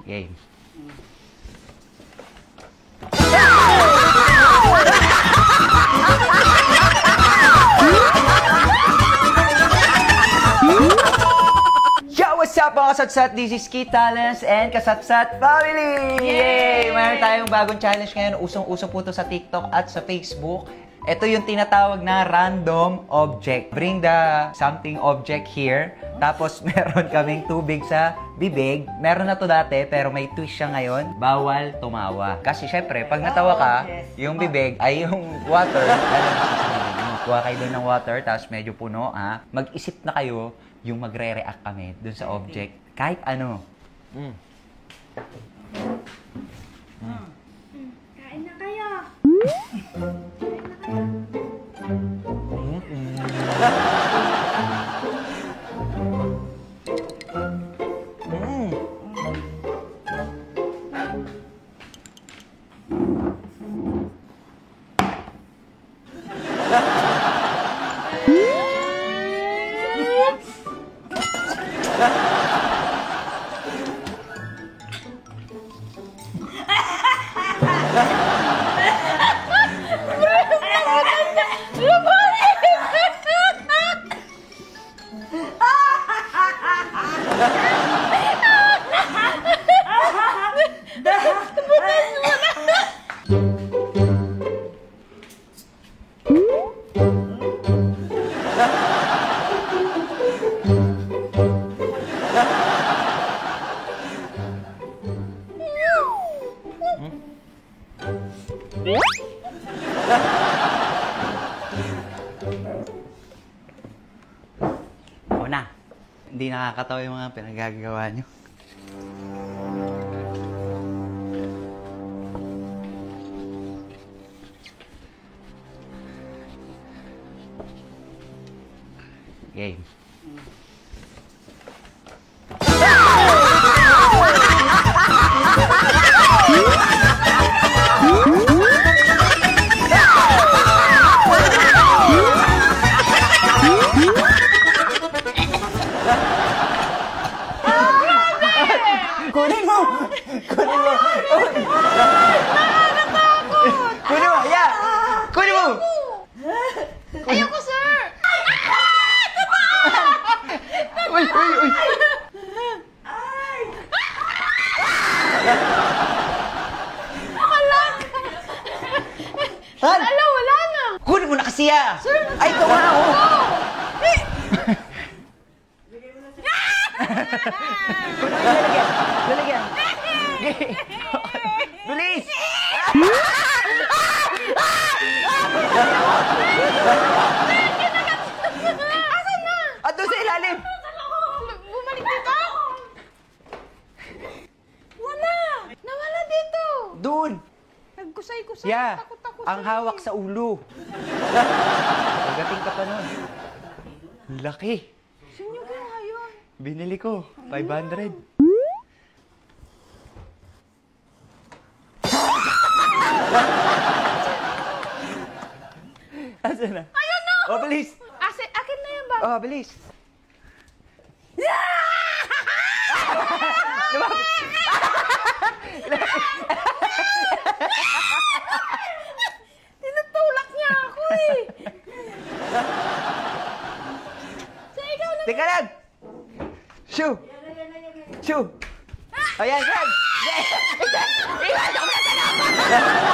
Game. Yo! What's up mga kasatsat? This is Key Talents and Kasatsat Family! Yay! Mayroon tayong bagong challenge ngayon. Usong-uso po ito sa TikTok at sa Facebook. Ito yung tinatawag na random object. Bring the something object here. Tapos meron kaming tubig sa bibig. Meron na to dati pero may twist siya ngayon. Bawal tumawa. Kasi syempre, pag natawa ka, yung bibig ay yung water. Kuha kayo doon ng water, tapos medyo puno, ha? Mag-isip na kayo yung magre-react kami doon sa object. Kahit ano. Kain na kayo! Oo na. Hindi nakakatawa yung mga pinagagawa nyo. Game. Kunin mo! Kunin mo! Kunin mo! Yeah! Kunin mo! Ayoko, sir! Uy! Uy! Uy! Akala! Han! Wala na! Kunin mo na kasi ah! Sir! Ay, ito nga ako! Lalagyan! Bilis! Asan na? At doon sa ilalim! Bumalik dito? Wala! Nawala dito! Doon! Nagkusay-kusay. Yeah! Takot ako Ang sa'yo. hawak sa ulo. Pagating ka pa nun. Laki! Sino kaya yun? Binili ko. 500. Asan na? Ayun na! Oh, bilis! Akin na yan ba? Oh, bilis! Lumapit! Tinutulak niya ako eh! So, ikaw na. Teka lang! Shoo! Shoo! Ayan, yan! Iwan ako na